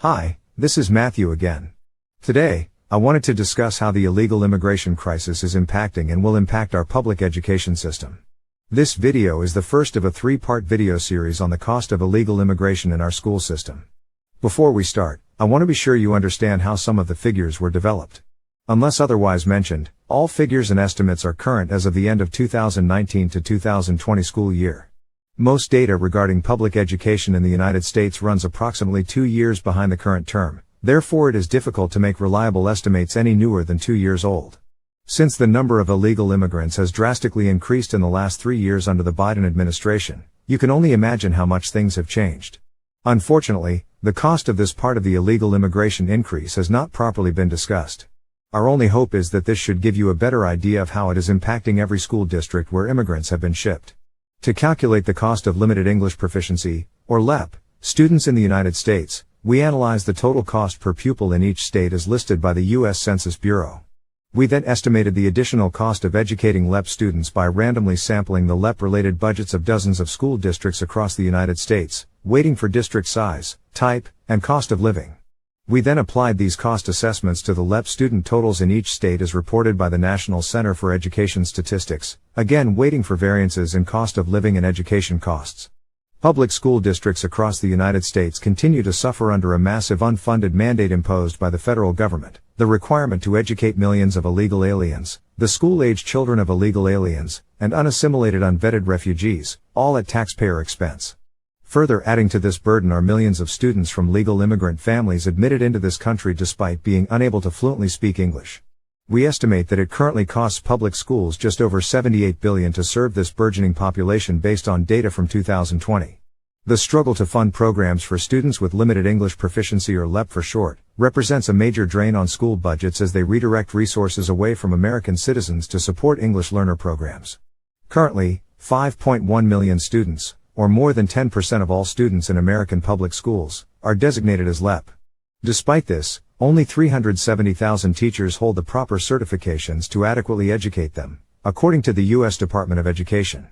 Hi, this is Matthew again. Today, I wanted to discuss how the illegal immigration crisis is impacting and will impact our public education system. This video is the first of a three-part video series on the cost of illegal immigration in our school system. Before we start, I want to be sure you understand how some of the figures were developed. Unless otherwise mentioned, all figures and estimates are current as of the end of 2019 to 2020 school year. Most data regarding public education in the United States runs approximately 2 years behind the current term, therefore it is difficult to make reliable estimates any newer than 2 years old. Since the number of illegal immigrants has drastically increased in the last 3 years under the Biden administration, you can only imagine how much things have changed. Unfortunately, the cost of this part of the illegal immigration increase has not properly been discussed. Our only hope is that this should give you a better idea of how it is impacting every school district where immigrants have been shipped. To calculate the cost of limited English proficiency, or LEP, students in the United States, we analyzed the total cost per pupil in each state as listed by the U.S. Census Bureau. We then estimated the additional cost of educating LEP students by randomly sampling the LEP-related budgets of dozens of school districts across the United States, weighting for district size, type, and cost of living. We then applied these cost assessments to the LEP student totals in each state as reported by the National Center for Education Statistics, again weighting for variances in cost of living and education costs. Public school districts across the United States continue to suffer under a massive unfunded mandate imposed by the federal government, the requirement to educate millions of illegal aliens, the school-age children of illegal aliens, and unassimilated unvetted refugees, all at taxpayer expense. Further adding to this burden are millions of students from legal immigrant families admitted into this country despite being unable to fluently speak English. We estimate that it currently costs public schools just over $78 billion to serve this burgeoning population based on data from 2020. The struggle to fund programs for students with limited English proficiency, or LEP for short, represents a major drain on school budgets as they redirect resources away from American citizens to support English learner programs. Currently, 5.1 million students, or more than 10% of all students in American public schools, are designated as LEP. Despite this, only 370,000 teachers hold the proper certifications to adequately educate them, according to the U.S. Department of Education.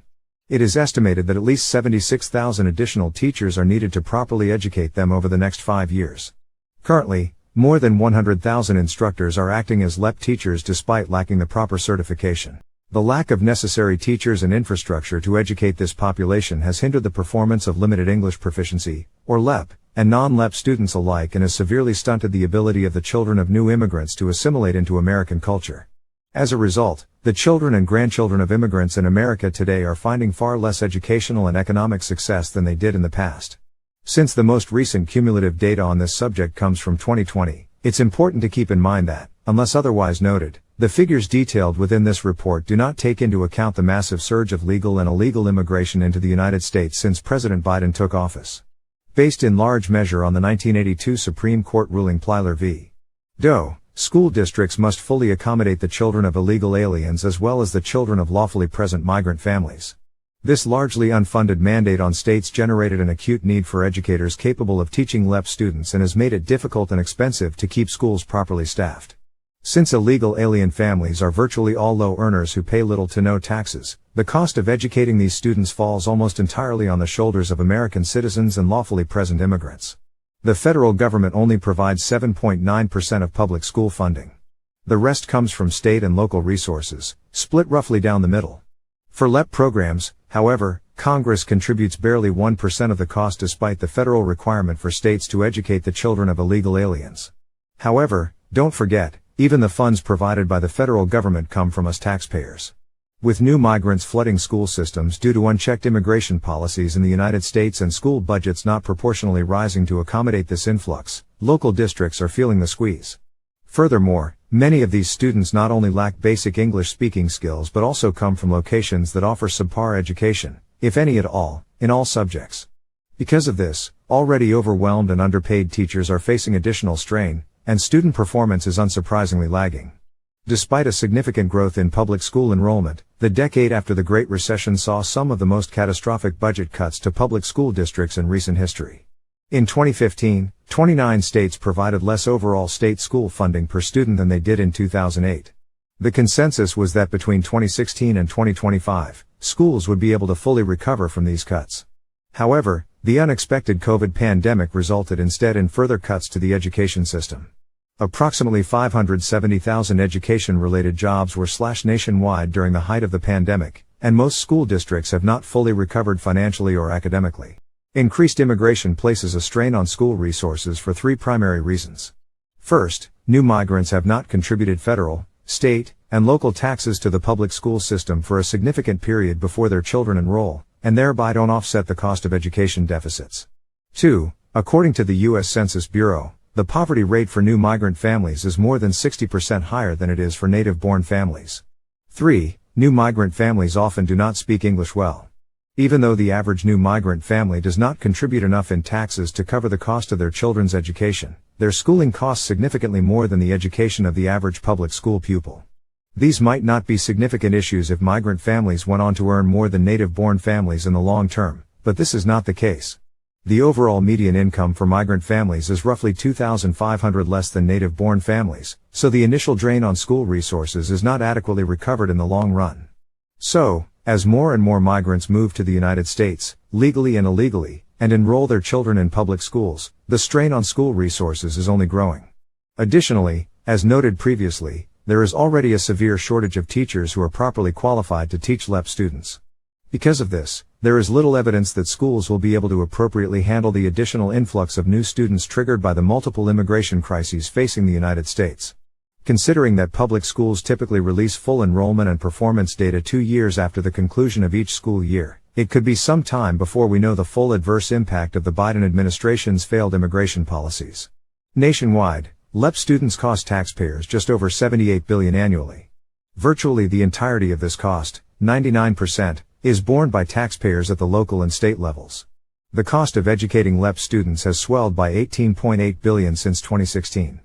It is estimated that at least 76,000 additional teachers are needed to properly educate them over the next 5 years. Currently, more than 100,000 instructors are acting as LEP teachers despite lacking the proper certification. The lack of necessary teachers and infrastructure to educate this population has hindered the performance of limited English proficiency, or LEP, and non-LEP students alike and has severely stunted the ability of the children of new immigrants to assimilate into American culture. As a result, the children and grandchildren of immigrants in America today are finding far less educational and economic success than they did in the past. Since the most recent cumulative data on this subject comes from 2020, it's important to keep in mind that, unless otherwise noted, the figures detailed within this report do not take into account the massive surge of legal and illegal immigration into the United States since President Biden took office. Based in large measure on the 1982 Supreme Court ruling Plyler v. Doe, school districts must fully accommodate the children of illegal aliens as well as the children of lawfully present migrant families. This largely unfunded mandate on states generated an acute need for educators capable of teaching LEP students and has made it difficult and expensive to keep schools properly staffed. Since illegal alien families are virtually all low earners who pay little to no taxes, the cost of educating these students falls almost entirely on the shoulders of American citizens and lawfully present immigrants. The federal government only provides 7.9% of public school funding. The rest comes from state and local resources, split roughly down the middle. For LEP programs, however, Congress contributes barely 1% of the cost despite the federal requirement for states to educate the children of illegal aliens. However, don't forget, even the funds provided by the federal government come from us taxpayers. With new migrants flooding school systems due to unchecked immigration policies in the United States and school budgets not proportionally rising to accommodate this influx, local districts are feeling the squeeze. Furthermore, many of these students not only lack basic English speaking skills but also come from locations that offer subpar education, if any at all, in all subjects. Because of this, already overwhelmed and underpaid teachers are facing additional strain, and student performance is unsurprisingly lagging. Despite a significant growth in public school enrollment, the decade after the Great Recession saw some of the most catastrophic budget cuts to public school districts in recent history. In 2015, 29 states provided less overall state school funding per student than they did in 2008. The consensus was that between 2016 and 2025, schools would be able to fully recover from these cuts. However, the unexpected COVID pandemic resulted instead in further cuts to the education system. Approximately 570,000 education-related jobs were slashed nationwide during the height of the pandemic, and most school districts have not fully recovered financially or academically. Increased immigration places a strain on school resources for three primary reasons. First, new migrants have not contributed federal, state, and local taxes to the public school system for a significant period before their children enroll, and thereby don't offset the cost of education deficits. 2. According to the U.S. Census Bureau, the poverty rate for new migrant families is more than 60% higher than it is for native-born families. 3. New migrant families often do not speak English well. Even though the average new migrant family does not contribute enough in taxes to cover the cost of their children's education, their schooling costs significantly more than the education of the average public school pupil. These might not be significant issues if migrant families went on to earn more than native-born families in the long term, but this is not the case. The overall median income for migrant families is roughly $2,500 less than native-born families, so the initial drain on school resources is not adequately recovered in the long run. So, as more and more migrants move to the United States, legally and illegally, and enroll their children in public schools, the strain on school resources is only growing. Additionally, as noted previously, there is already a severe shortage of teachers who are properly qualified to teach LEP students. Because of this, there is little evidence that schools will be able to appropriately handle the additional influx of new students triggered by the multiple immigration crises facing the United States. Considering that public schools typically release full enrollment and performance data 2 years after the conclusion of each school year, it could be some time before we know the full adverse impact of the Biden administration's failed immigration policies. Nationwide, LEP students cost taxpayers just over $78 billion annually. Virtually the entirety of this cost, 99%, is borne by taxpayers at the local and state levels. The cost of educating LEP students has swelled by $18.8 billion since 2016.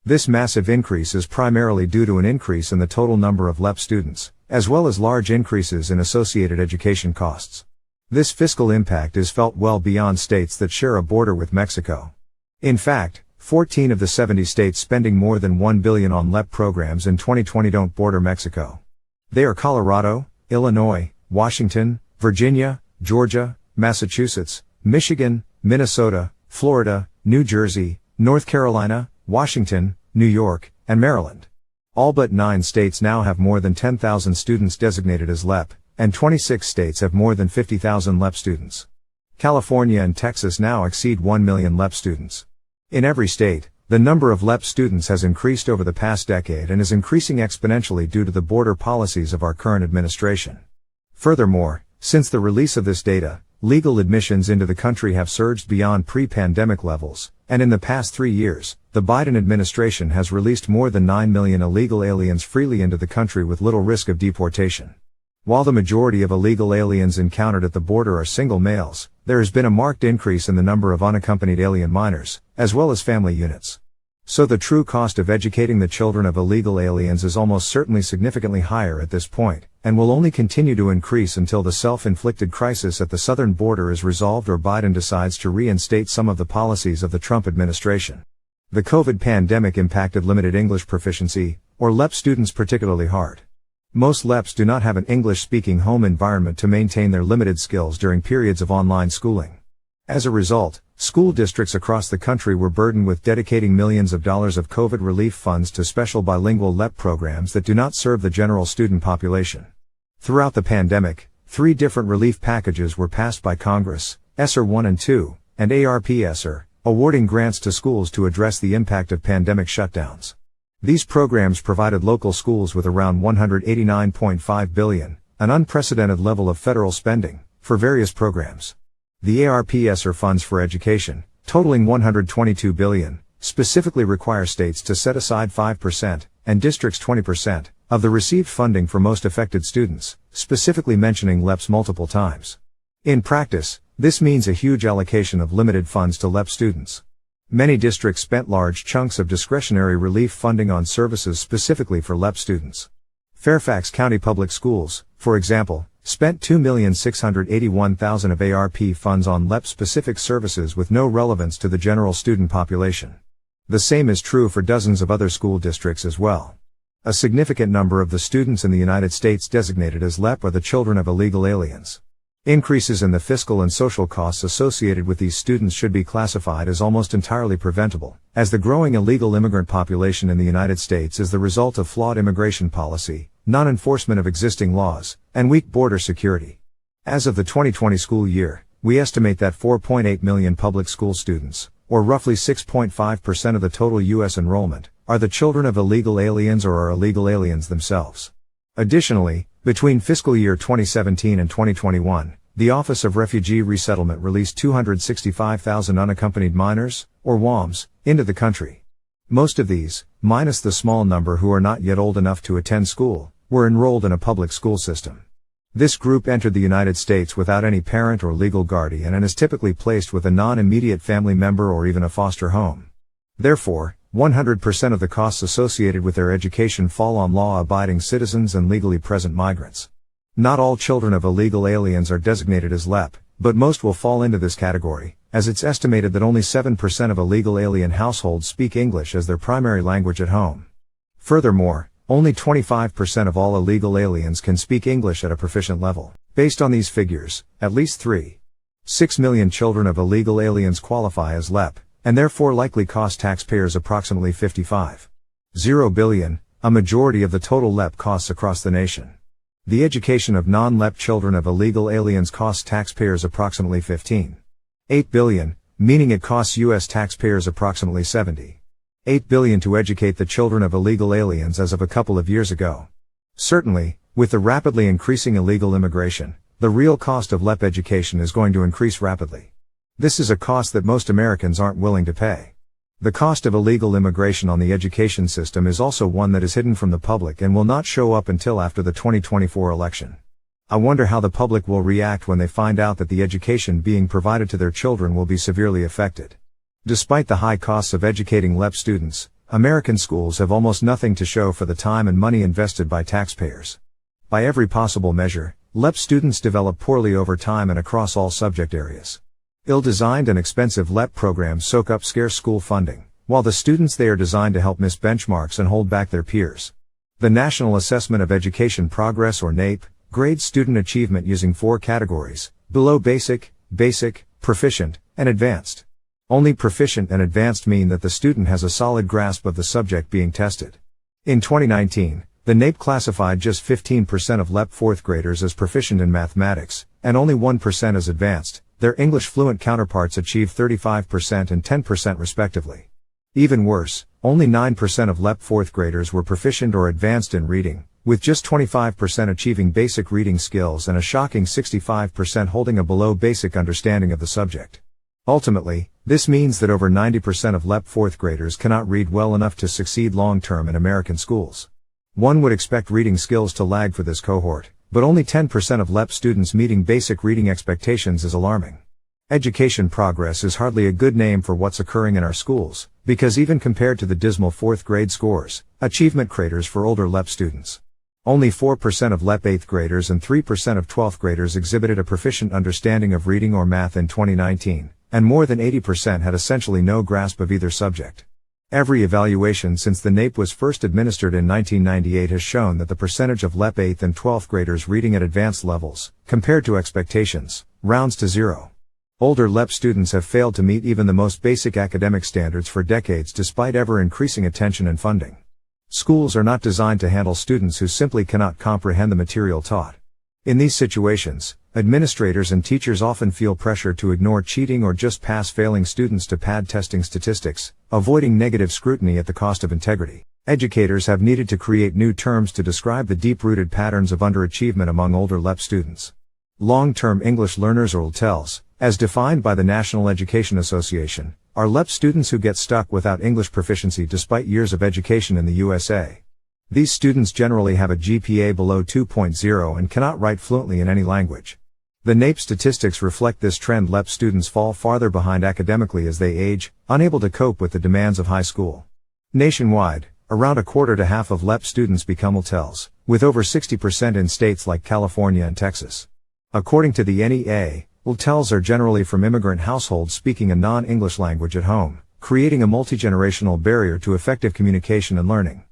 This massive increase is primarily due to an increase in the total number of LEP students, as well as large increases in associated education costs. This fiscal impact is felt well beyond states that share a border with Mexico. In fact, 14 of the 70 states spending more than $1 billion on LEP programs in 2020 don't border Mexico. They are Colorado, Illinois, Washington, Virginia, Georgia, Massachusetts, Michigan, Minnesota, Florida, New Jersey, North Carolina, Washington, New York, and Maryland. All but 9 states now have more than 10,000 students designated as LEP, and 26 states have more than 50,000 LEP students. California and Texas now exceed 1 million LEP students. In every state, the number of LEP students has increased over the past decade and is increasing exponentially due to the border policies of our current administration. Furthermore, since the release of this data, legal admissions into the country have surged beyond pre-pandemic levels, and in the past 3 years, the Biden administration has released more than 9 million illegal aliens freely into the country with little risk of deportation. While the majority of illegal aliens encountered at the border are single males, there has been a marked increase in the number of unaccompanied alien minors, as well as family units. So the true cost of educating the children of illegal aliens is almost certainly significantly higher at this point, and will only continue to increase until the self-inflicted crisis at the southern border is resolved or Biden decides to reinstate some of the policies of the Trump administration. The COVID pandemic impacted limited English proficiency, or LEP students particularly hard. Most LEPs do not have an English-speaking home environment to maintain their limited skills during periods of online schooling. As a result, school districts across the country were burdened with dedicating millions of dollars of COVID relief funds to special bilingual LEP programs that do not serve the general student population. Throughout the pandemic, 3 different relief packages were passed by Congress, ESSER 1 and 2, and ARP ESSER, awarding grants to schools to address the impact of pandemic shutdowns. These programs provided local schools with around $189.5 billion, an unprecedented level of federal spending, for various programs. The ARP ESSER funds for education, totaling $122 billion, specifically require states to set aside 5%, and districts 20%, of the received funding for most affected students, specifically mentioning LEPs multiple times. In practice, this means a huge allocation of limited funds to LEP students. Many districts spent large chunks of discretionary relief funding on services specifically for LEP students. Fairfax County Public Schools, for example, spent $2,681,000 of ARP funds on LEP-specific services with no relevance to the general student population. The same is true for dozens of other school districts as well. A significant number of the students in the United States designated as LEP are the children of illegal aliens. Increases in the fiscal and social costs associated with these students should be classified as almost entirely preventable, as the growing illegal immigrant population in the United States is the result of flawed immigration policy, non-enforcement of existing laws, and weak border security. As of the 2020 school year, we estimate that 4.8 million public school students, or roughly 6.5% of the total U.S. enrollment, are the children of illegal aliens or are illegal aliens themselves. Additionally, between fiscal year 2017 and 2021, the Office of Refugee Resettlement released 265,000 unaccompanied minors, or WAMs, into the country. Most of these, minus the small number who are not yet old enough to attend school, were enrolled in a public school system. This group entered the United States without any parent or legal guardian and is typically placed with a non-immediate family member or even a foster home. Therefore, 100% of the costs associated with their education fall on law-abiding citizens and legally present migrants. Not all children of illegal aliens are designated as LEP, but most will fall into this category, as it's estimated that only 7% of illegal alien households speak English as their primary language at home. Furthermore, only 25% of all illegal aliens can speak English at a proficient level. Based on these figures, at least 3.6 million children of illegal aliens qualify as LEP, and therefore likely cost taxpayers approximately $55.0 billion, a majority of the total LEP costs across the nation. The education of non-LEP children of illegal aliens costs taxpayers approximately $15.8 billion, meaning it costs U.S. taxpayers approximately $78 billion to educate the children of illegal aliens as of a couple of years ago. Certainly, with the rapidly increasing illegal immigration, the real cost of LEP education is going to increase rapidly. This is a cost that most Americans aren't willing to pay. The cost of illegal immigration on the education system is also one that is hidden from the public and will not show up until after the 2024 election. I wonder how the public will react when they find out that the education being provided to their children will be severely affected. Despite the high costs of educating LEP students, American schools have almost nothing to show for the time and money invested by taxpayers. By every possible measure, LEP students develop poorly over time and across all subject areas. Ill-designed and expensive LEP programs soak up scarce school funding, while the students they are designed to help miss benchmarks and hold back their peers. The National Assessment of Education Progress, or NAEP, grades student achievement using 4 categories: below basic, basic, proficient, and advanced. Only proficient and advanced mean that the student has a solid grasp of the subject being tested. In 2019, the NAEP classified just 15% of LEP 4th graders as proficient in mathematics, and only 1% as advanced. Their English fluent counterparts achieved 35% and 10% respectively. Even worse, only 9% of LEP 4th graders were proficient or advanced in reading, with just 25% achieving basic reading skills and a shocking 65% holding a below basic understanding of the subject. Ultimately, this means that over 90% of LEP 4th graders cannot read well enough to succeed long-term in American schools. One would expect reading skills to lag for this cohort, but only 10% of LEP students meeting basic reading expectations is alarming. Education progress is hardly a good name for what's occurring in our schools, because even compared to the dismal 4th grade scores, achievement craters for older LEP students. Only 4% of LEP 8th graders and 3% of 12th graders exhibited a proficient understanding of reading or math in 2019, and more than 80% had essentially no grasp of either subject. Every evaluation since the NAEP was first administered in 1998 has shown that the percentage of LEP 8th and 12th graders reading at advanced levels, compared to expectations, rounds to zero. Older LEP students have failed to meet even the most basic academic standards for decades despite ever-increasing attention and funding. Schools are not designed to handle students who simply cannot comprehend the material taught. In these situations, administrators and teachers often feel pressure to ignore cheating or just pass failing students to pad testing statistics, avoiding negative scrutiny at the cost of integrity. Educators have needed to create new terms to describe the deep-rooted patterns of underachievement among older LEP students. Long-term English learners, or LTELs, as defined by the National Education Association, are LEP students who get stuck without English proficiency despite years of education in the USA. These students generally have a GPA below 2.0 and cannot write fluently in any language. The NAEP statistics reflect this trend. LEP students fall farther behind academically as they age, unable to cope with the demands of high school. Nationwide, around a quarter to half of LEP students become LTELs, with over 60% in states like California and Texas. According to the NEA, LTELs are generally from immigrant households speaking a non-English language at home, creating a multi-generational barrier to effective communication and learning.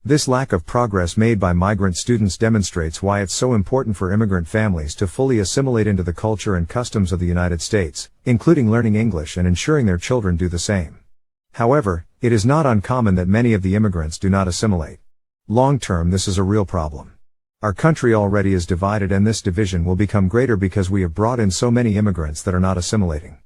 This lack of progress made by migrant students demonstrates why it's so important for immigrant families to fully assimilate into the culture and customs of the United States, including learning English and ensuring their children do the same. However, it is not uncommon that many of the immigrants do not assimilate. Long term, this is a real problem. Our country already is divided, and this division will become greater because we have brought in so many immigrants that are not assimilating.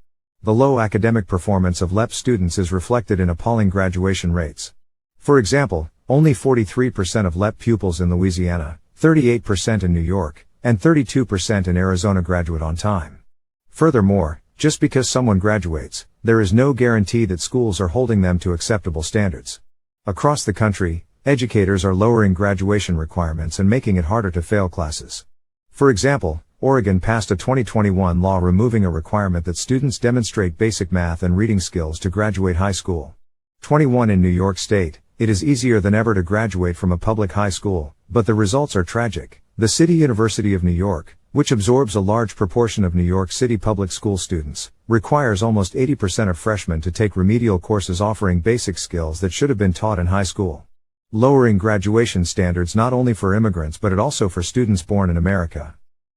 The low academic performance of LEP students is reflected in appalling graduation rates. For example, only 43% of LEP pupils in Louisiana, 38% in New York, and 32% in Arizona graduate on time. Furthermore, just because someone graduates, there is no guarantee that schools are holding them to acceptable standards. Across the country, educators are lowering graduation requirements and making it harder to fail classes. For example, Oregon passed a 2021 law removing a requirement that students demonstrate basic math and reading skills to graduate high school. 21 in New York State, it is easier than ever to graduate from a public high school, but the results are tragic. The City University of New York, which absorbs a large proportion of New York City public school students, requires almost 80% of freshmen to take remedial courses offering basic skills that should have been taught in high school. Lowering graduation standards not only for immigrants but also for students born in America.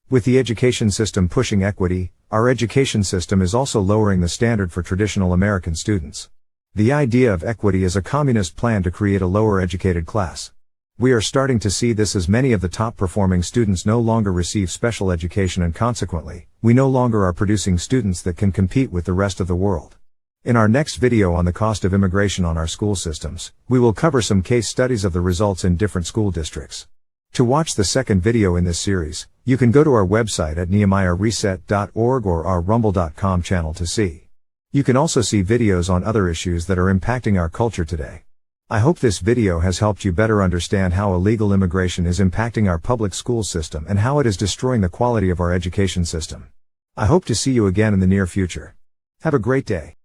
With the education system pushing equity, our education system is also lowering the standard for traditional American students. The idea of equity is a communist plan to create a lower educated class. We are starting to see this as many of the top performing students no longer receive special education, and consequently, we no longer are producing students that can compete with the rest of the world. In our next video on the cost of immigration on our school systems, we will cover some case studies of the results in different school districts. To watch the second video in this series, you can go to our website at nehemiahreset.org or our rumble.com channel to see. You can also see videos on other issues that are impacting our culture today. I hope this video has helped you better understand how illegal immigration is impacting our public school system and how it is destroying the quality of our education system. I hope to see you again in the near future. Have a great day.